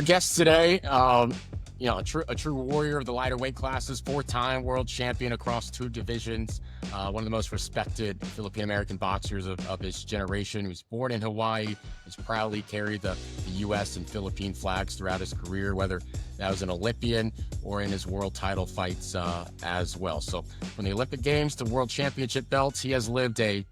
Our guest today, a true warrior of the lighter weight classes, four-time world champion across two divisions, one of the most respected Filipino American boxers of his generation. He was born in Hawaii, has proudly carried the U.S. and Philippine flags throughout his career, whether that was an Olympian or in his world title fights as well. So from the Olympic Games to world championship belts, he has lived a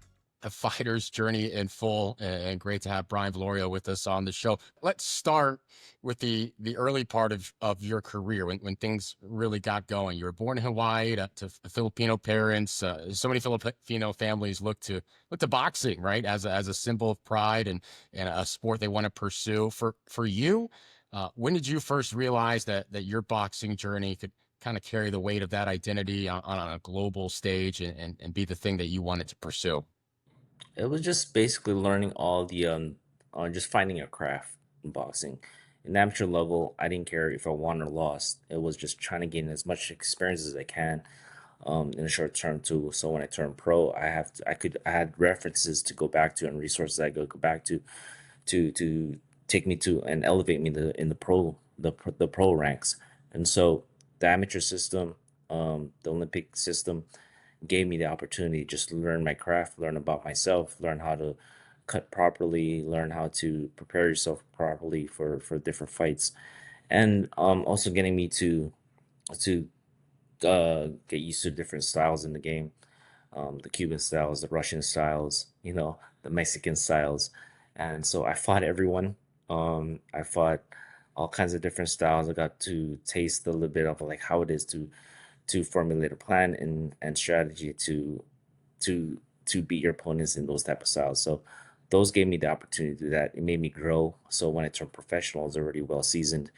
fighter's journey in full, and great to have Brian Viloria with us on the show. Let's start with the early part of your career when things really got going. You were born in Hawaii to Filipino parents. So many Filipino families look to boxing, right, as a symbol of pride and a sport they want to pursue. For you, when did you first realize that your boxing journey could kind of carry the weight of that identity on a global stage and be the thing that you wanted to pursue? It was just basically learning all the on just finding a craft in boxing. In amateur level, I didn't care if I won or lost. It was just trying to gain as much experience as I can in a short term too. So when I turned pro, I had references to go back to and resources I could go back to take me to and elevate me in the pro ranks. And so the amateur system, the Olympic system gave me the opportunity just to learn my craft, learn about myself, learn how to cut properly, learn how to prepare yourself properly for different fights, and also getting me to get used to different styles in the game, the Cuban styles, the Russian styles, the Mexican styles, and so I fought everyone. I fought all kinds of different styles. I got to taste a little bit of like how it is to formulate a plan and strategy to beat your opponents in those type of styles. So those gave me the opportunity to do that. It made me grow. So when I turned professional, I was already well seasoned,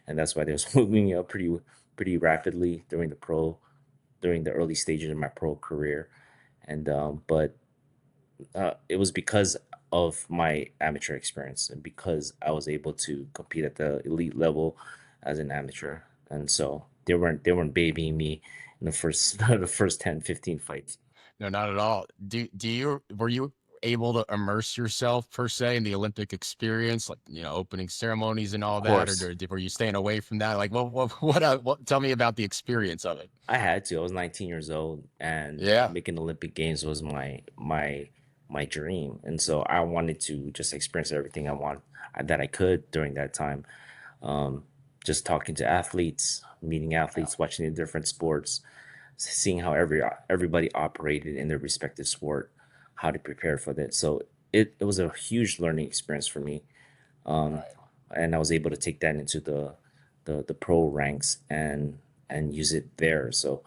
and that's why they was moving me up pretty rapidly during the early stages of my pro career. And but it was because of my amateur experience and because I was able to compete at the elite level as an amateur. And so they weren't babying me in the first the first 10, 15 fights. No, not at all. Were you able to immerse yourself per se in the Olympic experience, like opening ceremonies and Of all that, or course, were you staying away from that? Like, what? Tell me about the experience of it. I had to. I was 19 years old, and Yeah, making Olympic Games was my dream. And so I wanted to just experience everything that I could during that time. Um, just talking to athletes, meeting athletes, watching the different sports, seeing how everybody operated in their respective sport, how to prepare for that. So it was a huge learning experience for me, um, right. and I was able to take that into the pro ranks and use it there. So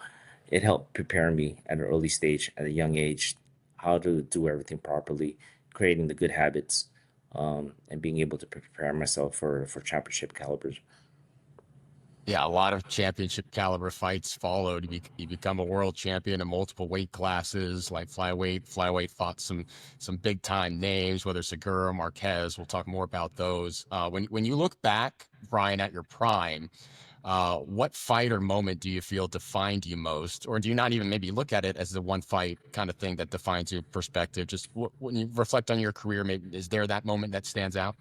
it helped prepare me at an early stage, at a young age, how to do everything properly, creating the good habits, and being able to prepare myself for championship calibers. Yeah, a lot of championship caliber fights followed. You become a world champion in multiple weight classes, like flyweight. Flyweight fought some big time names, whether Segura, Marquez. We'll talk more about those. When you look back, Brian, at your prime, what fight or moment do you feel defined you most, or do you not even maybe look at it as the one fight kind of thing that defines your perspective? Just when you reflect on your career, maybe is there that moment that stands out?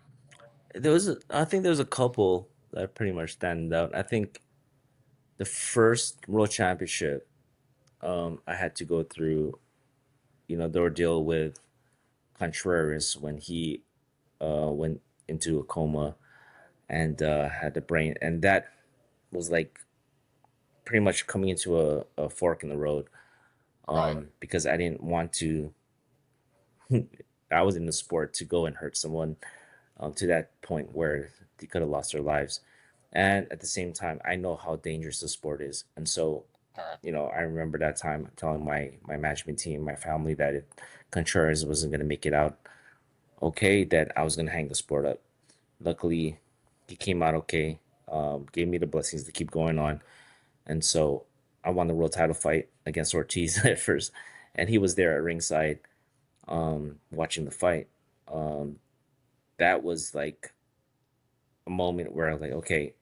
I think there was a couple that pretty much stand out. I think the first world championship, I had to go through, the ordeal with Contreras when he went into a coma and had the brain, and that was like pretty much coming into a fork in the road, Right. because I didn't want to. I was in the sport to go and hurt someone to that point where they could have lost their lives, and at the same time, I know how dangerous the sport is, and so I remember that time telling my management team, my family, that if Contreras wasn't going to make it out okay, that I was going to hang the sport up. Luckily, he came out okay, gave me the blessings to keep going on. And so I won the world title fight against Ortiz at first. And he was there at ringside, watching the fight. Um, that was like a moment where I was like, okay,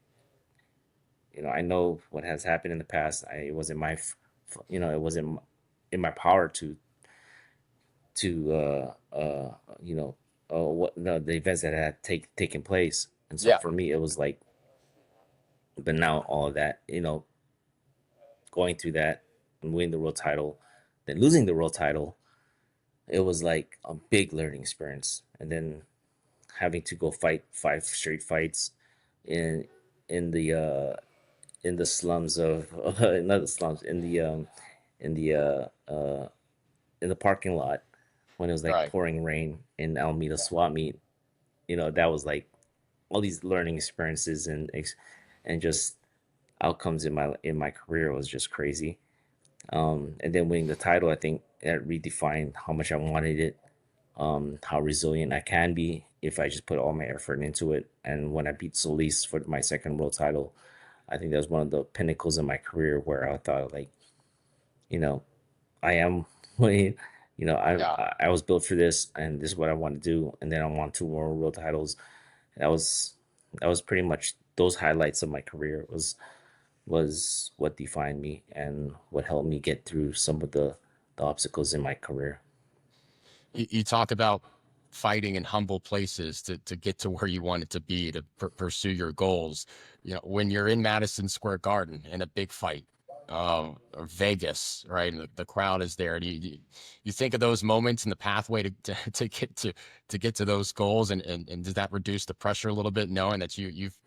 I know what has happened in the past. It wasn't it wasn't in my power to what the events that had taken place. And so Yeah. for me, it was like But now all of that, going through that and winning the world title, then losing the world title, it was like a big learning experience. And then having to go fight 5 straight fights in in the uh in the slums of not the slums in the in the parking lot when it was like Right. pouring rain in Alameda swap meet. That was like all these learning experiences and just outcomes in my career was just crazy. And then winning the title, I think that redefined how much I wanted it, how resilient I can be if I just put all my effort into it. And when I beat Solis for my second world title, I think that was one of the pinnacles in my career where I thought like, you know, I am, Yeah. I was built for this, and this is what I want to do. And then I won 2 more world titles. That was that was pretty much those highlights of my career was what defined me and what helped me get through some of the obstacles in my career. You talk about fighting in humble places to get to where you wanted to be to pursue your goals. When you're in Madison Square Garden in a big fight, or Vegas, right? And the crowd is there. Do you think of those moments and the pathway to get to those goals, and does that reduce the pressure a little bit, knowing that you've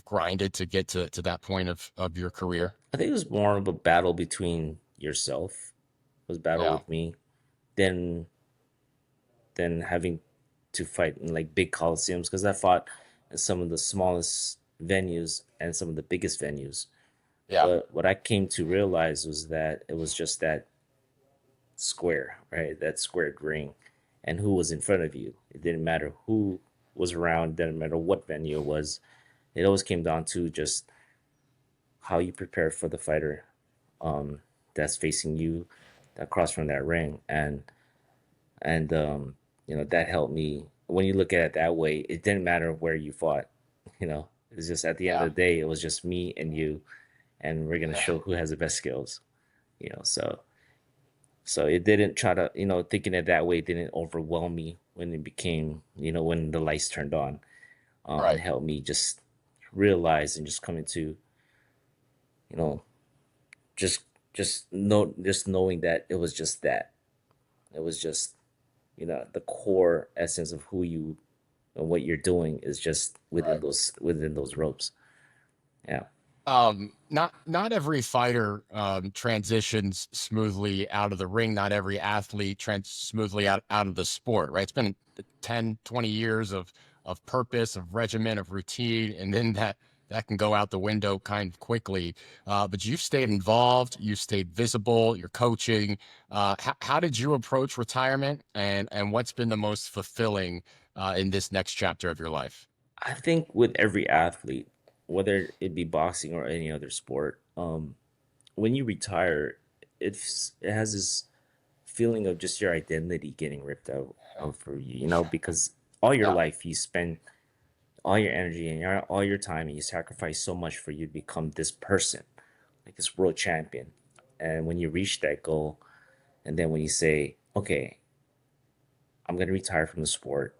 grinded to get to that point of your career? I think it was more of a battle between yourself, was battle Yeah, with me, than having to fight in like big coliseums because I fought in some of the smallest venues and some of the biggest venues. yeah, But what I came to realize was that it was just that square, right? That squared ring, and who was in front of you. It didn't matter who was around. It didn't matter what venue it was. It always came down to just how you prepare for the fighter that's facing you across from that ring, and that helped me. When you look at it that way, it didn't matter where you fought. It's just at the end yeah, of the day, it was just me and you, and we're gonna yeah. show who has the best skills. So it didn't try to, thinking it that way didn't overwhelm me when it became, when the lights turned on, and Right. helped me just realize and just come into, you know, just just knowing that it was just that. It was just, the core essence of who you and what you're doing is just Right. within those ropes. Yeah. Not every fighter transitions smoothly out of the ring. Not every athlete trans smoothly out of the sport, right? It's been 10, 20 years of purpose, of regimen, of routine, and then that can go out the window kind of quickly. But you've stayed involved, you've stayed visible, you're coaching. How did you approach retirement, and what's been the most fulfilling in this next chapter of your life? I think with every athlete, whether it be boxing or any other sport, when you retire, it has this feeling of just your identity getting ripped out of for you, because all your Yeah, life you spend all your energy and all your time and you sacrifice so much for you to become this person, like this world champion. And when you reach that goal, and then when you say, okay, I'm going to retire from the sport,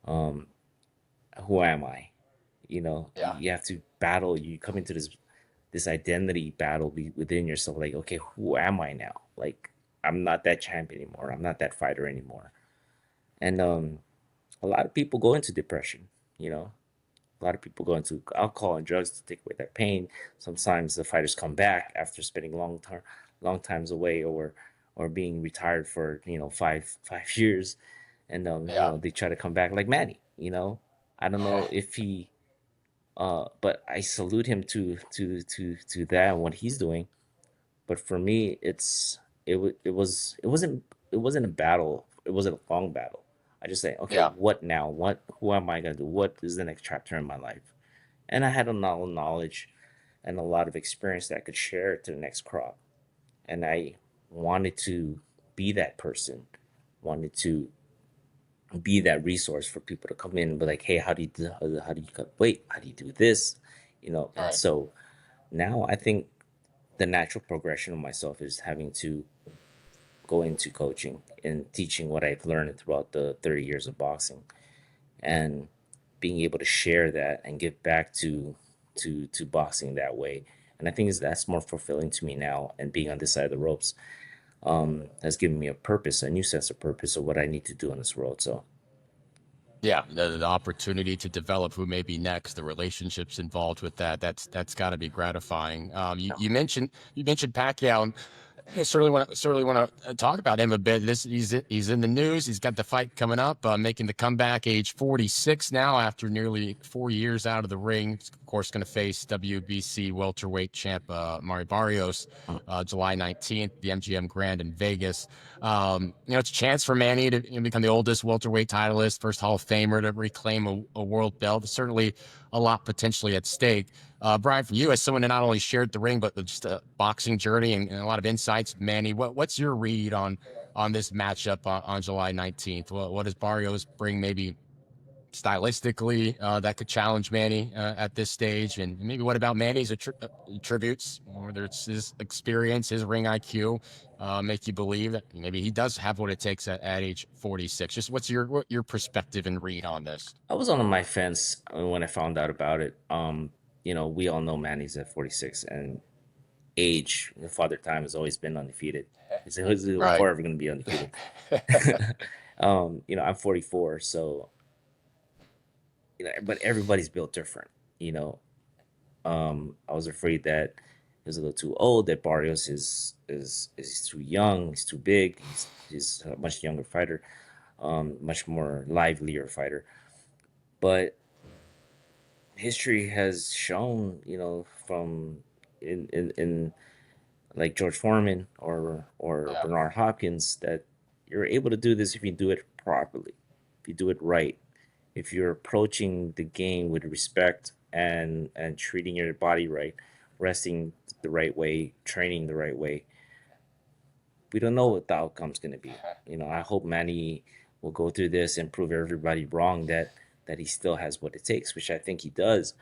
um, who am I? yeah, You have to battle. You come into this identity battle within yourself. Like, okay, who am I now? Like, I'm not that champion anymore. I'm not that fighter anymore. And a lot of people go into depression. You know, a lot of people go into alcohol and drugs to take away their pain. Sometimes the fighters come back after spending long times away, or being retired for 5 years, and yeah. they try to come back like Manny. I don't know if he but I salute him to that and what he's doing. But for me, it wasn't a battle. It wasn't a long battle. I just say, okay, Yeah. what now? Who am I gonna do? What is the next chapter in my life? And I had a lot of knowledge and a lot of experience that I could share to the next crop. And I wanted to be that person, wanted to be that resource for people to come in and be like, hey, how do you cut weight? How do you do this? And Right. so now I think the natural progression of myself is having to go into coaching and teaching what I've learned throughout the 30 years of boxing, and being able to share that and give back to to boxing that way. And I think that's more fulfilling to me now. And being on this side of the ropes has given me a purpose, a new sense of purpose of what I need to do in this world. So Yeah, the opportunity to develop who may be next, the relationships involved with that, that's got to be gratifying. You mentioned Pacquiao. And I certainly want to talk about him a bit. He's in the news. He's got the fight coming up, making the comeback, age 46 now after nearly 4 years out of the ring. He's, of course, going to face WBC welterweight champ Mari Barrios July 19th, the MGM Grand in Vegas. It's a chance for Manny to become the oldest welterweight titleist, first Hall of Famer to reclaim a world belt. Certainly a lot potentially at stake. Brian, for you, as someone that not only shared the ring, but just a boxing journey and a lot of insights, Manny, what's your read on this matchup on July 19th? What does Barrios bring maybe stylistically that could challenge Manny at this stage? And maybe what about Manny's attributes, whether it's his experience, his ring IQ, make you believe that maybe he does have what it takes at age 46? Just what's your perspective and read on this? I was on my fence when I found out about it. We all know Manny's at 46, and age, the father time has always been undefeated. He's Right. forever going to be undefeated. I'm 44, so but everybody's built different. You know, I was afraid that he was a little too old. That Barrios is too young. He's too big. He's a much younger fighter, much more livelier fighter. But history has shown, from in like George Foreman or Yeah. Bernard Hopkins, that you're able to do this if you do it properly, if you do it right, if you're approaching the game with respect and treating your body right, resting the right way, training the right way. We don't know what the outcome's going to be. I hope Manny will go through this and prove everybody wrong that he still has what it takes, which I think he does.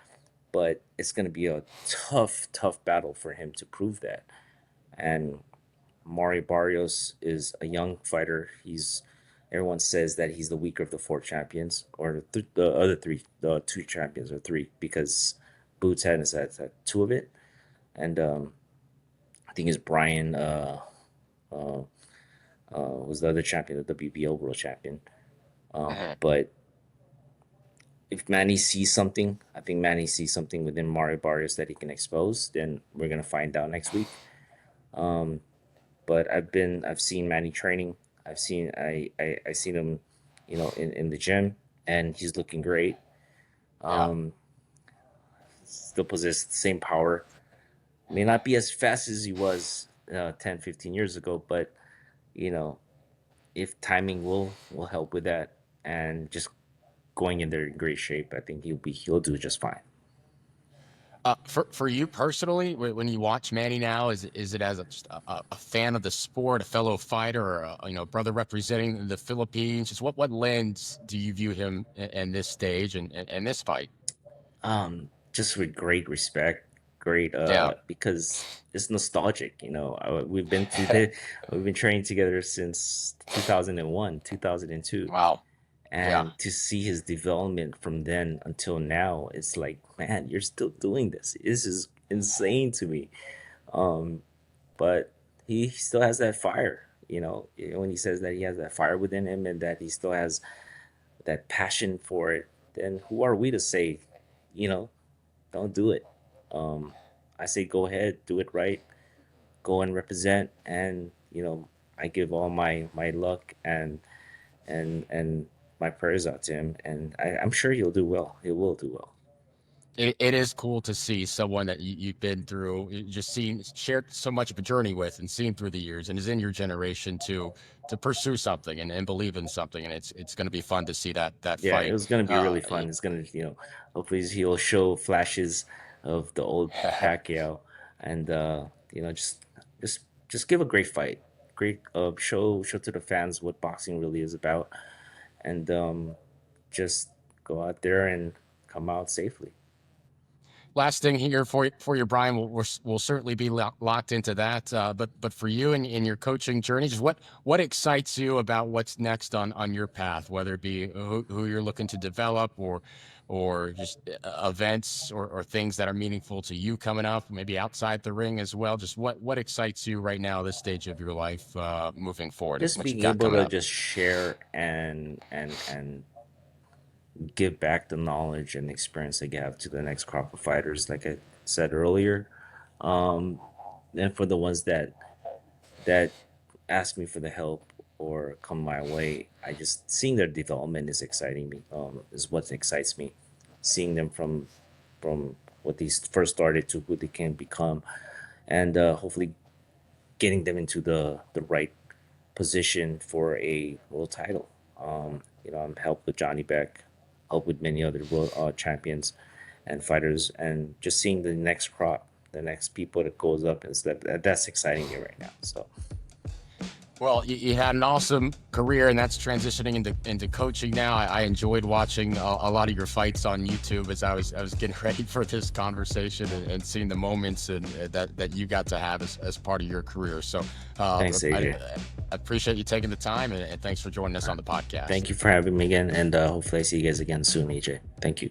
But it's going to be a tough, tough battle for him to prove that. And Mari Barrios is a young fighter. Everyone says that he's the weaker of the four champions, or the other three, the two champions, or three, because Boots had two of it, and I think it's Brian uh, was the other champion, the WBO world champion. Mhm. But if Manny sees something, I think Manny sees something within Mario Barrios that he can expose. Then we're gonna find out next week. Um, but I've seen Manny training. I seen him, in the gym, and he's looking great. Yeah. Um, Still possesses the same power. May not be as fast as he was 10, 15 years ago, but you know, if timing will help with that, and just going in there in great shape, I think he'll do just fine. For you personally, when you watch Manny now, is it as just a fan of the sport, a fellow fighter, or brother representing the Philippines? Just what lens do you view him in this stage and this fight? Just with great respect, great Yeah. because it's nostalgic. We've been training together since 2001, 2002, Wow. Yeah. and to see his development from then until now, it's like, man, you're still doing this. This is insane to me. Um, but he still has that fire. When he says that he has that fire within him and that he still has that passion for it, then who are we to say, you know, don't do it? Um, I say go ahead, do it right, go and represent, and I give all my luck and my prayers out to him, and I'm sure he'll do well. He will do well. It is cool to see someone that you've been through, just seen, shared so much of a journey with, and seen through the years, and is in your generation to pursue something and believe in something, and it's going to be fun to see that Yeah, it fight. was gonna be Uh, really fun. It's gonna, hopefully he'll show flashes of the old Pacquiao, and just just give a great fight, great show to the fans what boxing really is about, and just go out there and come out safely. Last thing here for you, Brian. We'll certainly be locked into that. But for you and in your coaching journey, just what excites you about what's next on your path, whether it be who you're looking to develop, or or just events or things that are meaningful to you coming up, maybe outside the ring as well? Just what excites you right now, this stage of your life, moving forward? Just What you being got able coming to up? just share and give back the knowledge and experience they have to the next crop of fighters, like I said earlier. Um, and for the ones that ask me for the help or come my way, I just seeing their development is exciting me. Is what excites me. Seeing them from what they first started to who they can become, and hopefully getting them into the right position for a world title. I'm helped with Johnny Beck, helped with many other world champions and fighters, and just seeing the next crop, the next people that goes up, is that's exciting me right now. So Well, you had an awesome career, and that's transitioning into coaching now. I enjoyed watching a lot of your fights on YouTube as I was getting ready for this conversation, and seeing the moments and that you got to have as part of your career. So thanks, I AJ. appreciate you taking the time, and thanks for joining us on the podcast. Thank you for having me again, and hopefully I see you guys again soon, AJ. Thank you.